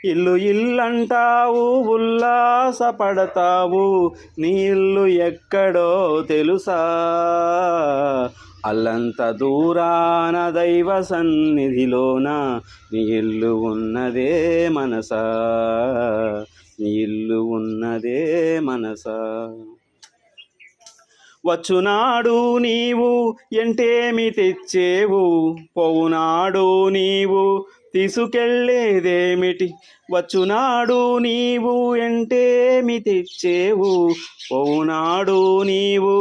ఇల్లు ఇల్లంటావు ఉల్లాసపడతావు, నీ ఇల్లు ఎక్కడో తెలుసా? అల్లంత దూరాన దైవ సన్నిధిలోన నీ ఇల్లు ఉన్నదే మనసా, నీ ఇల్లు ఉన్నదే మనసా. వచ్చునాడు నీవు ఎంటేమి తెచ్చేవు, పోవునాడు నీవు తీసుకెళ్ళేదేమిటి? వచ్చునాడు నీవు ఎంటేమి తెచ్చేవు, పోవునాడు నీవు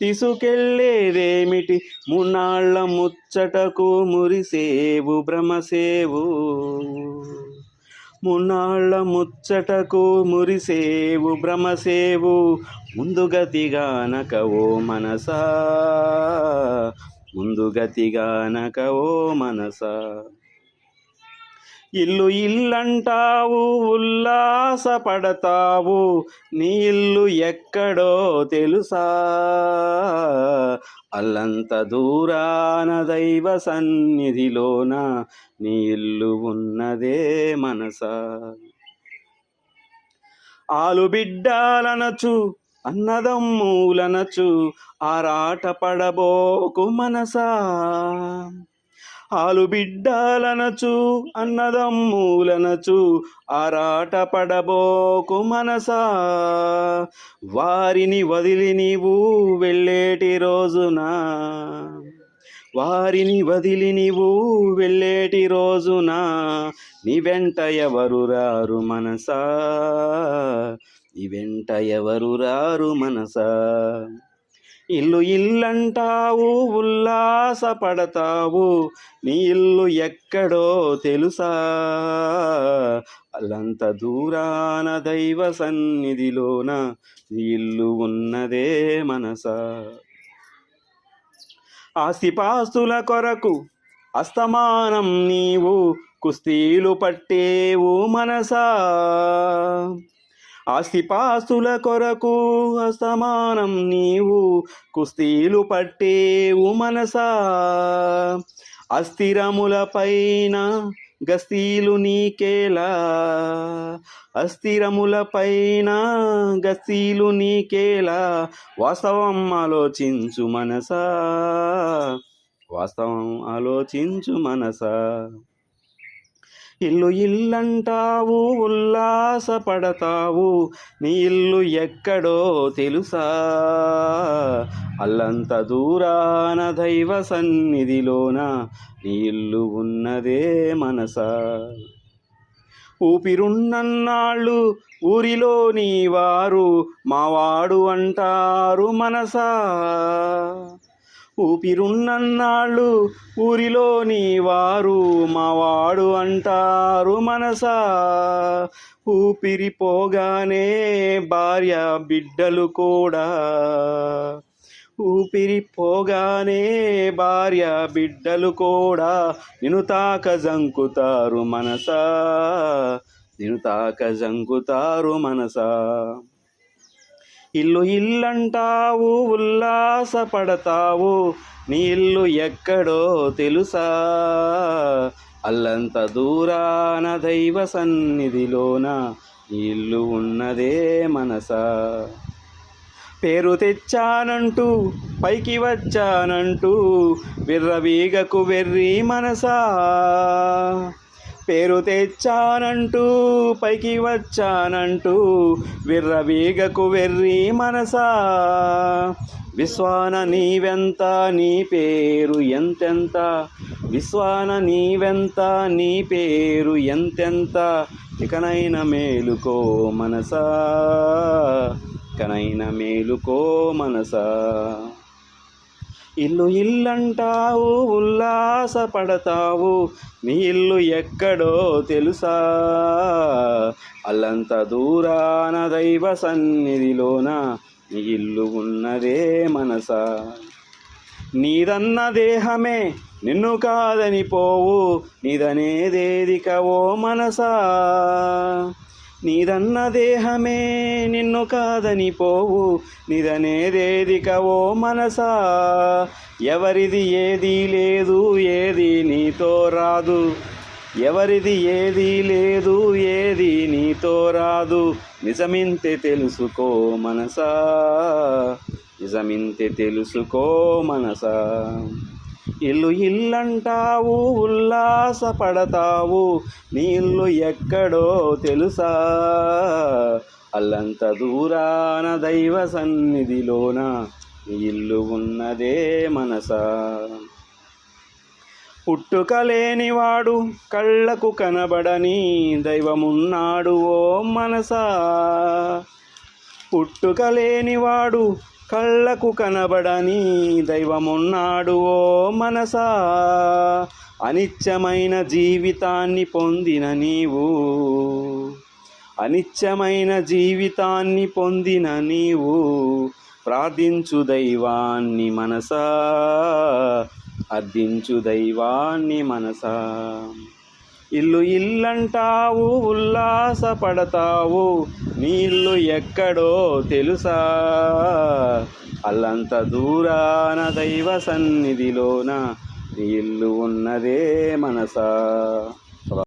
తీసుకెళ్ళేదేమిటి? మున్నాళ్ళ ముచ్చటకు మురిసేవు భ్రమసేవు, మున్నాళ్ళ ముచ్చటకు మురిసేవు భ్రమసేవు. ముందుగతిగానక ఓ మనసా, ముందుగతిగానక ఓ మనసా. ఇల్లు ఇల్లంటావు ఉల్లాసపడతావు, నీ ఇల్లు ఎక్కడో తెలుసా? అల్లంత దూరాన దైవ సన్నిధిలోన నీ ఇల్లు ఉన్నదే మనసా. ఆలు బిడ్డాలనచు అన్నదమ్ములనచు ఆరాట పడబోకు మనసా, ఆలు బిడ్డాలనచు అన్నదమ్ములనచు ఆరాట పడబోకు మనసా. వారిని వదిలి నీవు వెళ్ళేటి రోజున, వారిని వదిలి నీవు వెళ్ళేటి రోజున నీ వెంట ఎవరు రారు మనసా, నీ వెంట ఎవరు రారు మనసా. ఇల్లు ఇల్లంటావు ఉల్లాసపడతావు, నీ ఇల్లు ఎక్కడో తెలుసా? అల్లంత దూరాన దైవ సన్నిధిలోన నీ ఇల్లు ఉన్నదే మనసా. ఆస్తిపాస్తుల కొరకు అస్తమానం నీవు కుస్తీలు పట్టేవు మనసా, ఆస్తిపాస్తుల కొరకు అస్తమానం నీవు కుస్తీలు పట్టేవు మనసా. అస్థిరముల పైన గస్తీలు నీకేలా, అస్థిరముల పైన గస్తీలు నీకేలా. వాస్తవం ఆలోచించు మనసా, వాస్తవం ఆలోచించు మనసా. ఇల్లు ఇల్లంటావు ఉల్లాసపడతావు, నీ ఇల్లు ఎక్కడో తెలుసా? అల్లంత దూరాన దైవ సన్నిధిలోన నీ ఇల్లు ఉన్నదే మనసా. ఊపిరున్నన్నాళ్ళు ఊరిలోని వారు మావాడు అంటారు మనసా, ఊపిరున్నన్నాళ్ళు ఊరిలోని వారు మావాడు అంటారు మనసా. ఊపిరి పోగానే భార్య బిడ్డలు కూడా, ఊపిరి పోగానే భార్య బిడ్డలు కూడా నిన్ను తాక జంకుతారు మనసా, నిన్ను తాక జంకుతారు మనసా. ఇల్లు ఇల్లంటావు ఉల్లాసపడతావు, నీ ఇల్లు ఎక్కడో తెలుసా? అల్లంత దూరాన దైవ సన్నిధిలోన నీ ఇల్లు ఉన్నదే మనసా. పేరు తెచ్చానంటూ పైకి వచ్చానంటూ విర్రవీగకు వెర్రి మనసా, పేరు తెచ్చానంటూ పైకి వచ్చానంటూ విర్రవీగకు వెర్రి మనసా. విశ్వాన నీవెంత నీ పేరు ఎంతెంత, విశ్వాన నీవెంత నీ పేరు ఎంతెంత. ఇకనైన మేలుకో మనసా, ఇకనైన మేలుకో మనసా. ఇల్లు ఇల్లంటావు ఉల్లాసపడతావు, నీ ఇల్లు ఎక్కడో తెలుసా? అల్లంత దూరాన దైవ సన్నిధిలోన నీ ఇల్లు ఉన్నదే మనసా. నీదన్న దేహమే నిన్ను కాదని పోవు, నీదనేదేదిక ఓ మనసా. నీదన్న దేహమే నిన్ను కాదని పోవు, నీదనేదేదిక ఓ మనసా. ఎవరిది ఏదీ లేదు, ఏది నీతో రాదు, ఎవరిది ఏది లేదు, ఏది నీతో రాదు, నిజమింతే తెలుసుకో మనసా, నిజమింతే తెలుసుకో మనసా. ఇల్లు ఇల్లంటావు, ఉల్లాసపడతావు, నీ ఇల్లు ఎక్కడో తెలుసా, అల్లంత దూరాన దైవ సన్నిధిలోన నీ ఇల్లు ఉన్నదే మనసా. పుట్టుక లేనివాడు కళ్ళకు కనబడని దైవమున్నాడు ఓ మనసా, పుట్టుక లేనివాడు కళ్ళకు కనబడని దైవమున్నాడు ఓ మనసా. అనిత్యమైన జీవితాన్ని పొందిన నీవు, అనిత్యమైన జీవితాన్ని పొందిన నీవు, ప్రార్థించు దైవాన్ని మనసా, అర్థించు దైవాన్ని మనసా. ఇల్లు ఇల్లంటావు, ఉల్లాసపడతావు, నీ ఇల్లు ఎక్కడో తెలుసా, అల్లంత దూరాన దైవ సన్నిధిలోన నీ ఇల్లు ఉన్నదే మనసా.